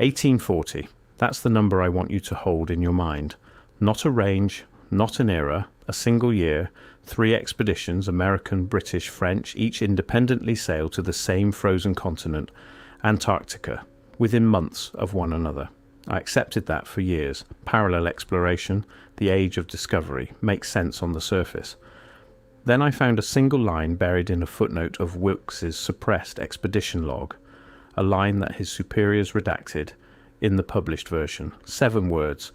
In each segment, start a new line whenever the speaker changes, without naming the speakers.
1840, that's the number I want you to hold in your mind. Not a range, not an era, a single year, 3 expeditions, American, British, French, each independently sailed to the same frozen continent, Antarctica, within months of one another. I accepted that for years. Parallel exploration, the age of discovery, makes sense on the surface. Then I found a single line buried in a footnote of Wilkes's suppressed expedition log, a line that his superiors redacted in the published version. 7 words.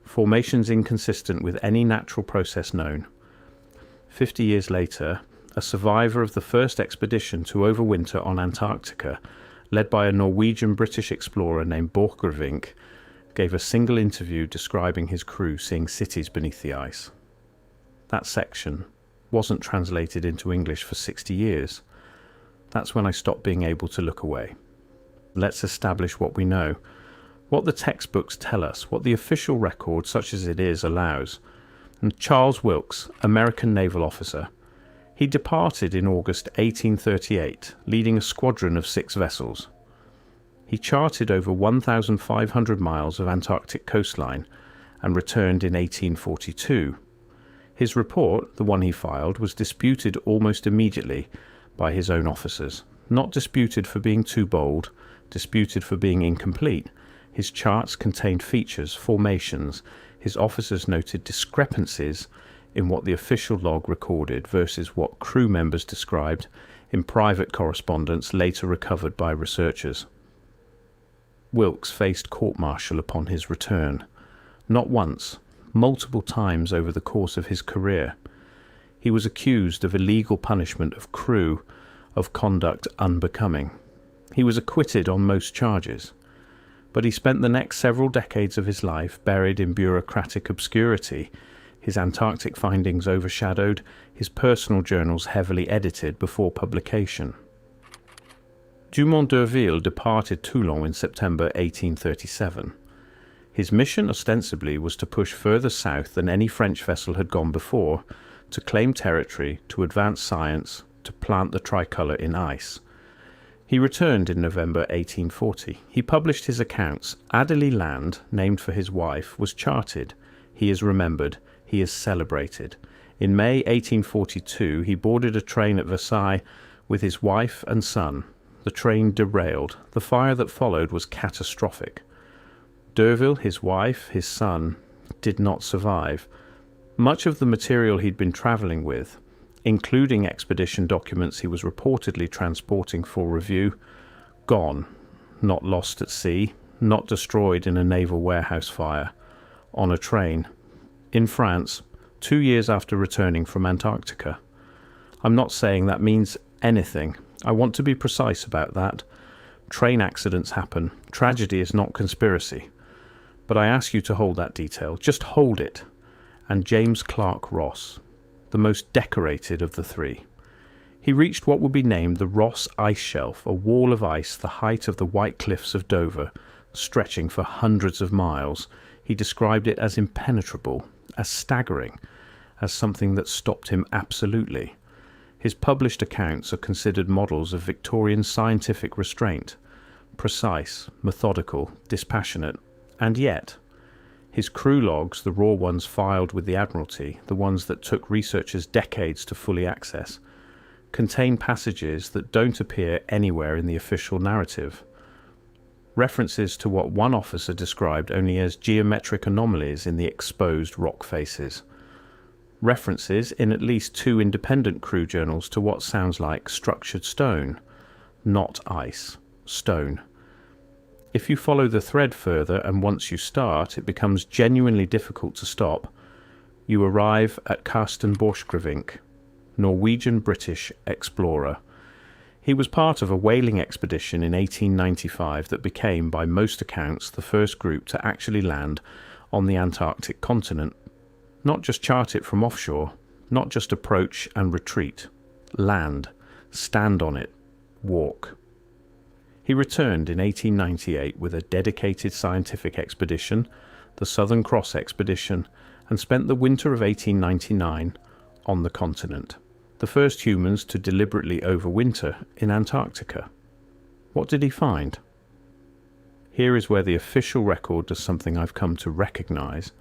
Formations inconsistent with any natural process known. 50 years later, a survivor of the first expedition to overwinter on Antarctica, led by a Norwegian-British explorer named Borchgrevink, gave a single interview describing his crew seeing cities beneath the ice. That section wasn't translated into English for 60 years. That's when I stopped being able to look away. Let's establish what we know, what the textbooks tell us, what the official record, such as it is, allows. And Charles Wilkes, American naval officer, he departed in August 1838, leading a squadron of 6 vessels. He charted over 1,500 miles of Antarctic coastline and returned in 1842. His report, the one he filed, was disputed almost immediately by his own officers. Not disputed for being too bold, disputed for being incomplete. His charts contained features, formations. His officers noted discrepancies in what the official log recorded versus what crew members described in private correspondence later recovered by researchers. Wilkes faced court-martial upon his return. Not once, multiple times over the course of his career. He was accused of illegal punishment of crew, of conduct unbecoming. He was acquitted on most charges. But he spent the next several decades of his life buried in bureaucratic obscurity, his Antarctic findings overshadowed, his personal journals heavily edited before publication. Dumont d'Urville departed Toulon in September 1837. His mission ostensibly was to push further south than any French vessel had gone before, to claim territory, to advance science, to plant the tricolour in ice. He returned in November 1840. He published his accounts. Adélie Land, named for his wife, was charted. He is remembered. He is celebrated. In May 1842, he boarded a train at Versailles with his wife and son. The train derailed. The fire that followed was catastrophic. D'Urville, his wife, his son, did not survive. Much of the material he'd been travelling with, including expedition documents he was reportedly transporting for review, gone, not lost at sea, not destroyed in a naval warehouse fire, on a train, in France, 2 years after returning from Antarctica. I'm not saying that means anything. I want to be precise about that. Train accidents happen. Tragedy is not conspiracy. But I ask you to hold that detail. Just hold it. And James Clark Ross, the most decorated of the 3. He reached what would be named the Ross Ice Shelf, a wall of ice the height of the White Cliffs of Dover, stretching for hundreds of miles. He described it as impenetrable, as staggering, as something that stopped him absolutely. His published accounts are considered models of Victorian scientific restraint, precise, methodical, dispassionate, and yet his crew logs, the raw ones filed with the Admiralty, the ones that took researchers decades to fully access, contain passages that don't appear anywhere in the official narrative. References to what one officer described only as geometric anomalies in the exposed rock faces. References in at least 2 independent crew journals to what sounds like structured stone, not ice, stone. If you follow the thread further, and once you start, it becomes genuinely difficult to stop, you arrive at Carsten Borchgrevink, Norwegian-British explorer. He was part of a whaling expedition in 1895 that became, by most accounts, the first group to actually land on the Antarctic continent. Not just chart it from offshore, not just approach and retreat. Land, stand on it, walk. He returned in 1898 with a dedicated scientific expedition, the Southern Cross expedition, and spent the winter of 1899 on the continent, the first humans to deliberately overwinter in Antarctica. What did he find? Here is where the official record does something I've come to recognise.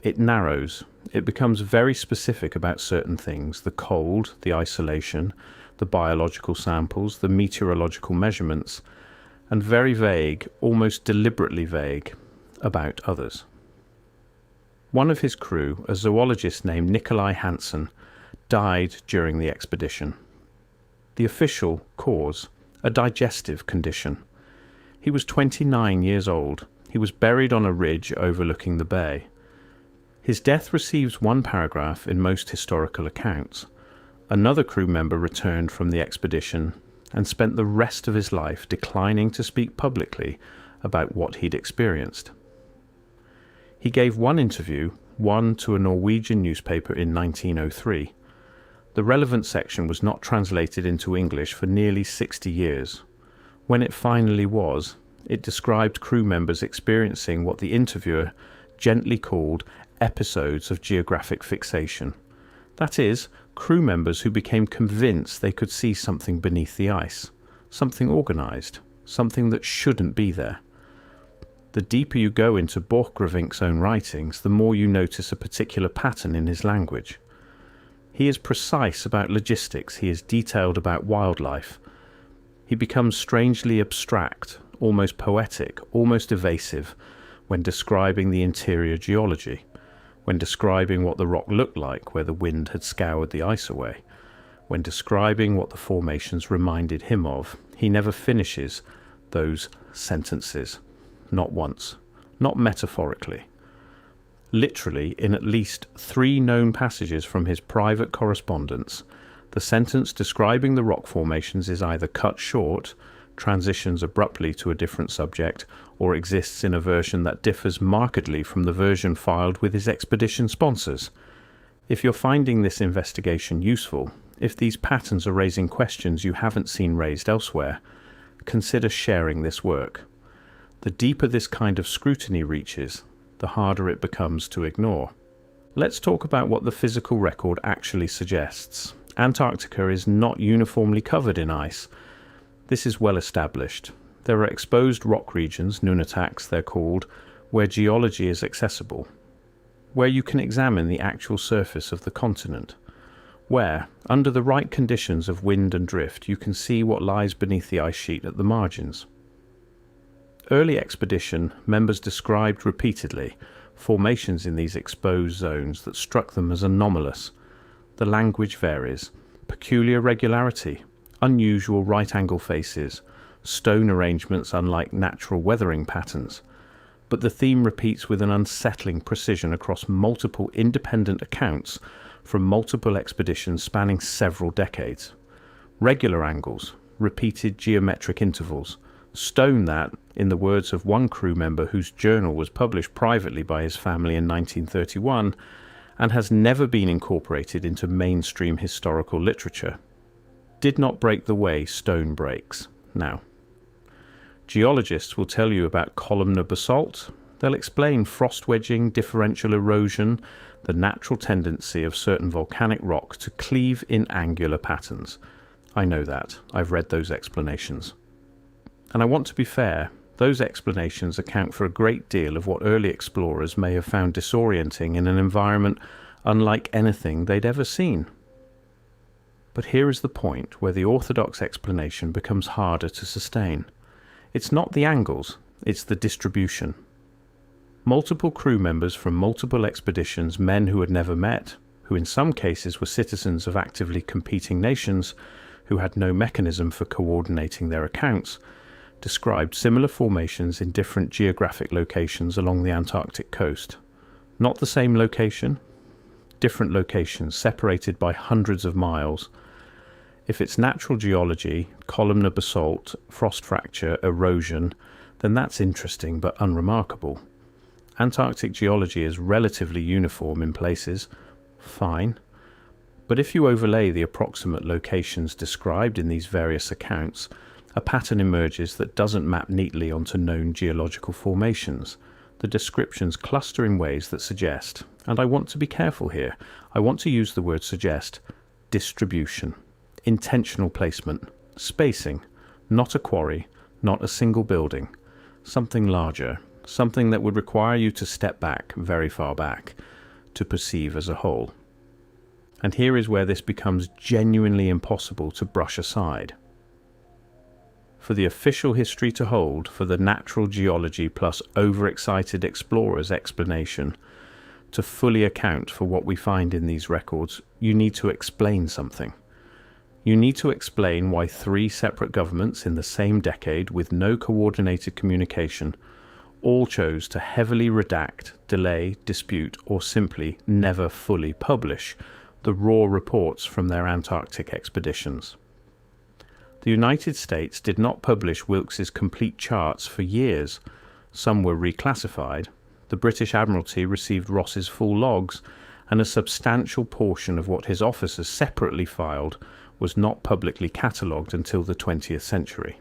It narrows. It becomes very specific about certain things: the cold, the isolation, the biological samples, the meteorological measurements, and very vague, almost deliberately vague, about others. One of his crew, a zoologist named Nikolai Hansen, died during the expedition. The official cause: a digestive condition. He was 29 years old. He was buried on a ridge overlooking the bay. His death receives one paragraph in most historical accounts. Another crew member returned from the expedition and spent the rest of his life declining to speak publicly about what he'd experienced. He gave one interview, one to a Norwegian newspaper in 1903. The relevant section was not translated into English for nearly 60 years. When it finally was, it described crew members experiencing what the interviewer gently called episodes of geographic fixation. That is, crew members who became convinced they could see something beneath the ice, something organised, something that shouldn't be there. The deeper you go into Borchgrevink's own writings, the more you notice a particular pattern in his language. He is precise about logistics, he is detailed about wildlife. He becomes strangely abstract, almost poetic, almost evasive, when describing the interior geology, when describing what the rock looked like where the wind had scoured the ice away, when describing what the formations reminded him of. He never finishes those sentences. Not once. Not metaphorically. Literally, in at least 3 known passages from his private correspondence, the sentence describing the rock formations is either cut short, transitions abruptly to a different subject, or exists in a version that differs markedly from the version filed with his expedition sponsors. If you're finding this investigation useful, if these patterns are raising questions you haven't seen raised elsewhere, consider sharing this work. The deeper this kind of scrutiny reaches, the harder it becomes to ignore. Let's talk about what the physical record actually suggests. Antarctica is not uniformly covered in ice. This is well established. There are exposed rock regions, nunataks they're called, where geology is accessible, where you can examine the actual surface of the continent, where, under the right conditions of wind and drift, you can see what lies beneath the ice sheet at the margins. Early expedition members described repeatedly formations in these exposed zones that struck them as anomalous. The language varies: peculiar regularity, unusual right-angle faces, stone arrangements unlike natural weathering patterns. But the theme repeats with an unsettling precision across multiple independent accounts from multiple expeditions spanning several decades. Regular angles, repeated geometric intervals, stone that, in the words of one crew member whose journal was published privately by his family in 1931 and has never been incorporated into mainstream historical literature, did not break the way stone breaks. Now, geologists will tell you about columnar basalt. They'll explain frost wedging, differential erosion, the natural tendency of certain volcanic rock to cleave in angular patterns. I know that. I've read those explanations. And I want to be fair, those explanations account for a great deal of what early explorers may have found disorienting in an environment unlike anything they'd ever seen. But here is the point where the orthodox explanation becomes harder to sustain. It's not the angles, it's the distribution. Multiple crew members from multiple expeditions, men who had never met, who in some cases were citizens of actively competing nations, who had no mechanism for coordinating their accounts, described similar formations in different geographic locations along the Antarctic coast. Not the same location, different locations separated by hundreds of miles. If it's natural geology, columnar basalt, frost fracture, erosion, then that's interesting but unremarkable. Antarctic geology is relatively uniform in places, fine. But if you overlay the approximate locations described in these various accounts, a pattern emerges that doesn't map neatly onto known geological formations. The descriptions cluster in ways that suggest, and I want to be careful here, I want to use the word suggest, distribution, intentional placement, spacing, not a quarry, not a single building, something larger, something that would require you to step back, very far back, to perceive as a whole. And here is where this becomes genuinely impossible to brush aside. For the official history to hold, for the natural geology plus overexcited explorers explanation to fully account for what we find in these records, you need to explain something. You need to explain why 3 separate governments in the same decade with no coordinated communication all chose to heavily redact, delay, dispute, or simply never fully publish the raw reports from their Antarctic expeditions. The United States did not publish Wilkes's complete charts for years. Some were reclassified. The British Admiralty received Ross's full logs, and a substantial portion of what his officers separately filed was not publicly catalogued until the 20th century.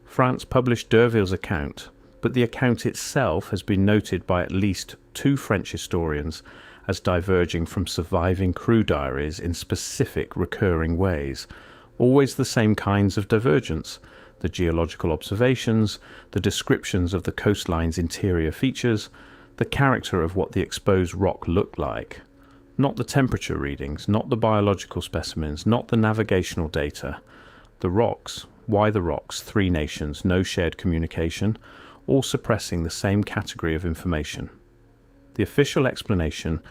France published d'Urville's account, but the account itself has been noted by at least 2 French historians as diverging from surviving crew diaries in specific recurring ways, always the same kinds of divergence: the geological observations, the descriptions of the coastline's interior features, the character of what the exposed rock looked like. Not the temperature readings, not the biological specimens, not the navigational data. The rocks. Why the rocks? 3 nations, no shared communication, all suppressing the same category of information. The official explanation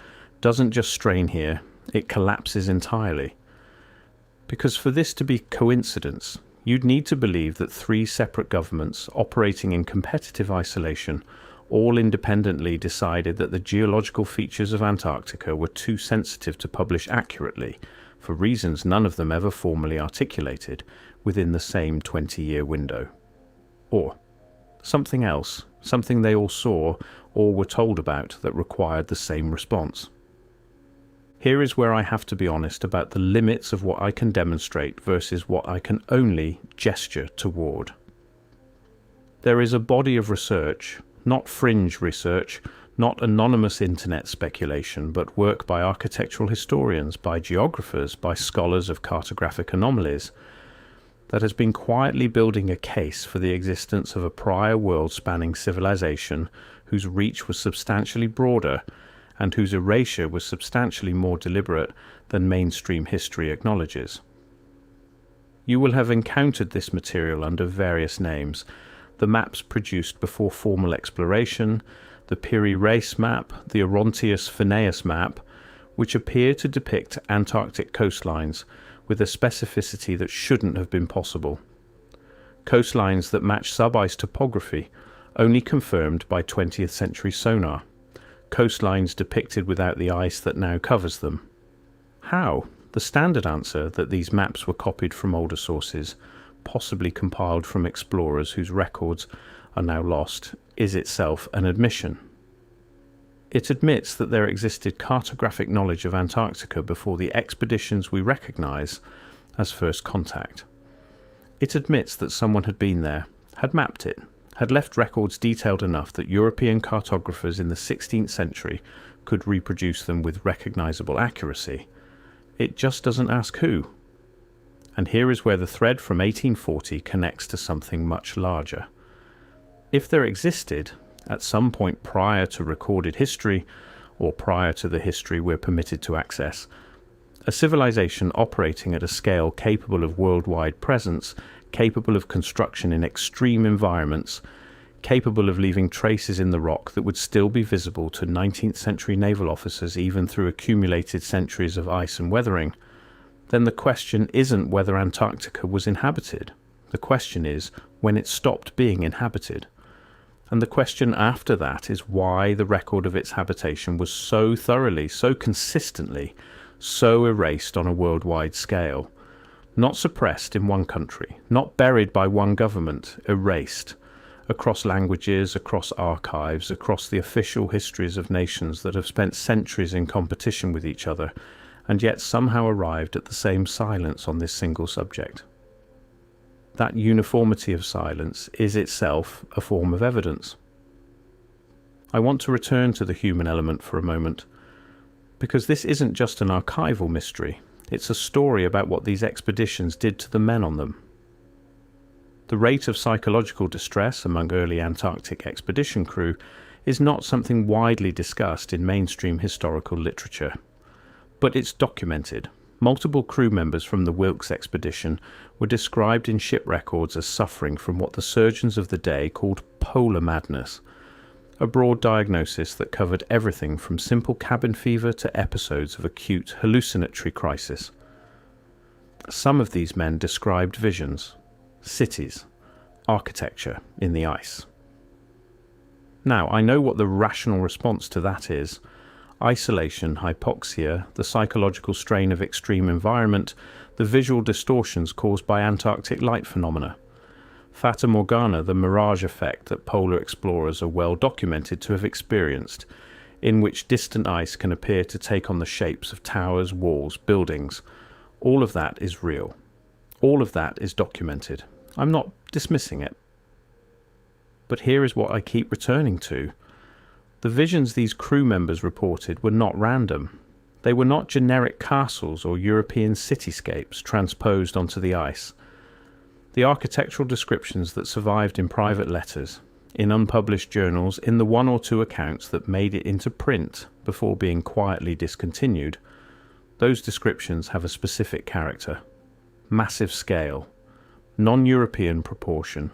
doesn't just strain here, it collapses entirely. Because for this to be coincidence, you'd need to believe that 3 separate governments operating in competitive isolation all independently decided that the geological features of Antarctica were too sensitive to publish accurately, for reasons none of them ever formally articulated, within the same 20-year window. Or something else, something they all saw or were told about that required the same response. Here is where I have to be honest about the limits of what I can demonstrate versus what I can only gesture toward. There is a body of research, not fringe research, not anonymous internet speculation, but work by architectural historians, by geographers, by scholars of cartographic anomalies, that has been quietly building a case for the existence of a prior world-spanning civilization whose reach was substantially broader and whose erasure was substantially more deliberate than mainstream history acknowledges. You will have encountered this material under various names: the maps produced before formal exploration, the Piri-Reis map, the Orontius-Phineas map, which appear to depict Antarctic coastlines with a specificity that shouldn't have been possible. Coastlines that match sub-ice topography, only confirmed by 20th century sonar. Coastlines depicted without the ice that now covers them. How? The standard answer, that these maps were copied from older sources, possibly compiled from explorers whose records are now lost, is itself an admission. It admits that there existed cartographic knowledge of Antarctica before the expeditions we recognize as first contact. It admits that someone had been there, had mapped it, had left records detailed enough that European cartographers in the 16th century could reproduce them with recognizable accuracy. It just doesn't ask who. And here is where the thread from 1840 connects to something much larger. If there existed, at some point prior to recorded history, or prior to the history we're permitted to access, a civilization operating at a scale capable of worldwide presence, capable of construction in extreme environments, capable of leaving traces in the rock that would still be visible to 19th century naval officers even through accumulated centuries of ice and weathering, then the question isn't whether Antarctica was inhabited. The question is when it stopped being inhabited. And the question after that is why the record of its habitation was so thoroughly, so consistently, so erased on a worldwide scale. Not suppressed in one country, not buried by one government, erased, across languages, across archives, across the official histories of nations that have spent centuries in competition with each other, and yet somehow arrived at the same silence on this single subject. That uniformity of silence is itself a form of evidence. I want to return to the human element for a moment, because this isn't just an archival mystery, it's a story about what these expeditions did to the men on them. The rate of psychological distress among early Antarctic expedition crew is not something widely discussed in mainstream historical literature. But it's documented. Multiple crew members from the Wilkes expedition were described in ship records as suffering from what the surgeons of the day called polar madness, a broad diagnosis that covered everything from simple cabin fever to episodes of acute hallucinatory crisis. Some of these men described visions, cities, architecture in the ice. Now, I know what the rational response to that is. Isolation, hypoxia, the psychological strain of extreme environment, the visual distortions caused by Antarctic light phenomena. Fata Morgana, the mirage effect that polar explorers are well documented to have experienced, in which distant ice can appear to take on the shapes of towers, walls, buildings. All of that is real. All of that is documented. I'm not dismissing it. But here is what I keep returning to. The visions these crew members reported were not random. They were not generic castles or European cityscapes transposed onto the ice. The architectural descriptions that survived in private letters, in unpublished journals, in the one or two accounts that made it into print before being quietly discontinued, those descriptions have a specific character. Massive scale, non-European proportion,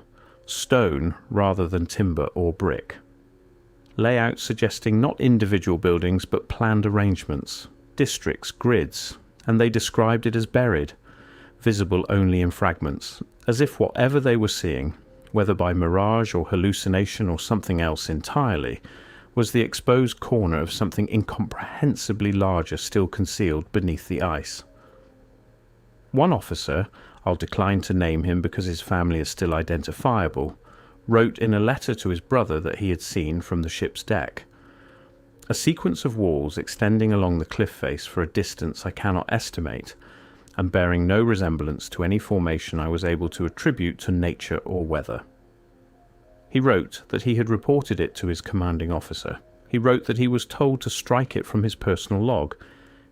stone rather than timber or brick. Layout suggesting not individual buildings but planned arrangements, districts, grids, and they described it as buried, visible only in fragments, as if whatever they were seeing, whether by mirage or hallucination or something else entirely, was the exposed corner of something incomprehensibly larger still concealed beneath the ice. One officer, I'll decline to name him because his family is still identifiable, wrote in a letter to his brother that he had seen from the ship's deck. A sequence of walls extending along the cliff face for a distance I cannot estimate, and bearing no resemblance to any formation I was able to attribute to nature or weather. He wrote that he had reported it to his commanding officer. He wrote that he was told to strike it from his personal log.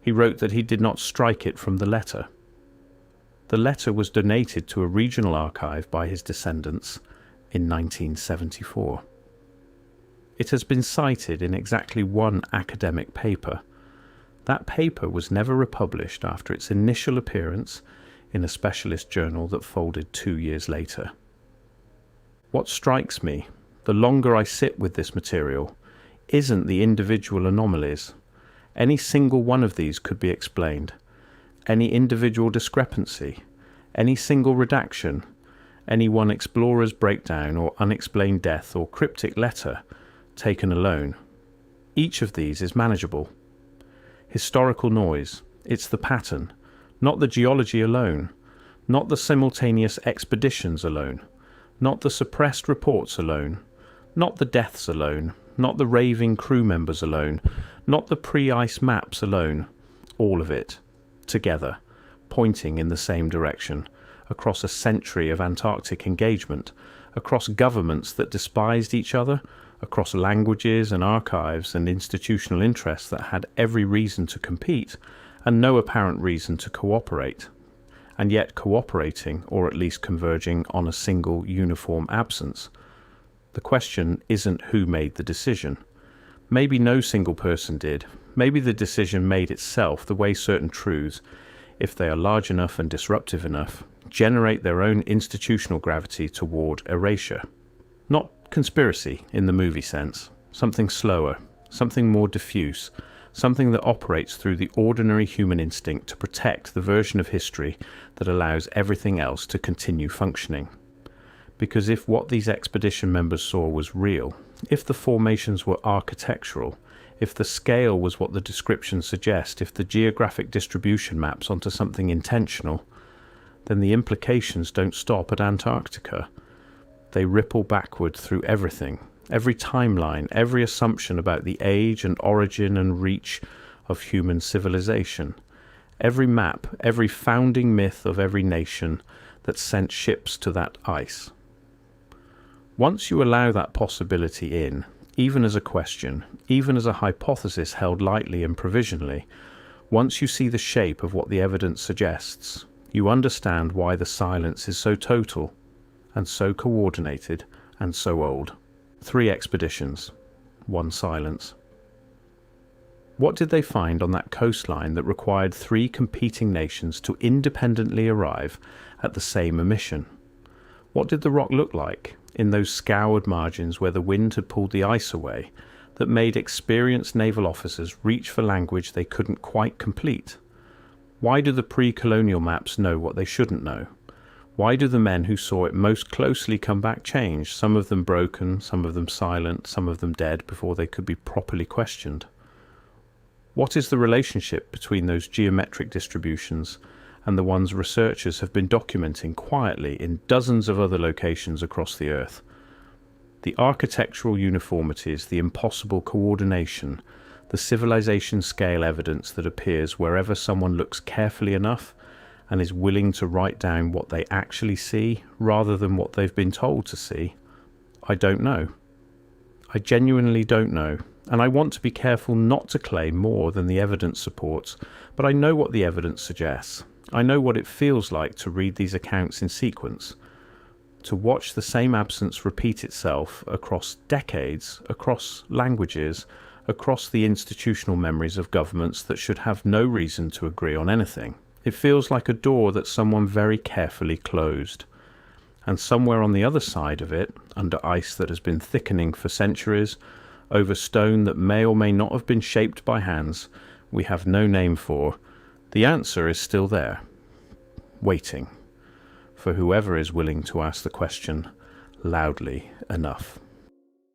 He wrote that he did not strike it from the letter. The letter was donated to a regional archive by his descendants in 1974. It has been cited in exactly one academic paper. That paper was never republished after its initial appearance in a specialist journal that folded 2 years later. What strikes me, the longer I sit with this material, isn't the individual anomalies. Any single one of these could be explained. Any individual discrepancy, any single redaction, any one explorer's breakdown or unexplained death or cryptic letter taken alone. Each of these is manageable. Historical noise, it's the pattern, not the geology alone, not the simultaneous expeditions alone, not the suppressed reports alone, not the deaths alone, not the raving crew members alone, not the pre-ice maps alone, all of it, together, pointing in the same direction, across a century of Antarctic engagement, across governments that despised each other, across languages and archives and institutional interests that had every reason to compete and no apparent reason to cooperate, and yet cooperating, or at least converging on a single uniform absence. The question isn't who made the decision. Maybe no single person did. Maybe the decision made itself the way certain truths, if they are large enough and disruptive enough, generate their own institutional gravity toward erasure. Not conspiracy in the movie sense, something slower, something more diffuse, something that operates through the ordinary human instinct to protect the version of history that allows everything else to continue functioning. Because if what these expedition members saw was real, if the formations were architectural, if the scale was what the descriptions suggest, if the geographic distribution maps onto something intentional, then the implications don't stop at Antarctica. They ripple backward through everything, every timeline, every assumption about the age and origin and reach of human civilization, every map, every founding myth of every nation that sent ships to that ice. Once you allow that possibility in, even as a question, even as a hypothesis held lightly and provisionally, once you see the shape of what the evidence suggests, you understand why the silence is so total, and so coordinated and so old. 3 expeditions, 1 silence. What did they find on that coastline that required 3 competing nations to independently arrive at the same omission? What did the rock look like in those scoured margins where the wind had pulled the ice away that made experienced naval officers reach for language they couldn't quite complete? Why do the pre-colonial maps know what they shouldn't know? Why do the men who saw it most closely come back changed, some of them broken, some of them silent, some of them dead before they could be properly questioned? What is the relationship between those geometric distributions and the ones researchers have been documenting quietly in dozens of other locations across the Earth? The architectural uniformities, the impossible coordination, the civilization scale evidence that appears wherever someone looks carefully enough and is willing to write down what they actually see rather than what they've been told to see. I don't know. I genuinely don't know, and I want to be careful not to claim more than the evidence supports, but I know what the evidence suggests. I know what it feels like to read these accounts in sequence, to watch the same absence repeat itself across decades, across languages, across the institutional memories of governments that should have no reason to agree on anything. It feels like a door that someone very carefully closed. And somewhere on the other side of it, under ice that has been thickening for centuries, over stone that may or may not have been shaped by hands we have no name for, the answer is still there, waiting for whoever is willing to ask the question loudly enough.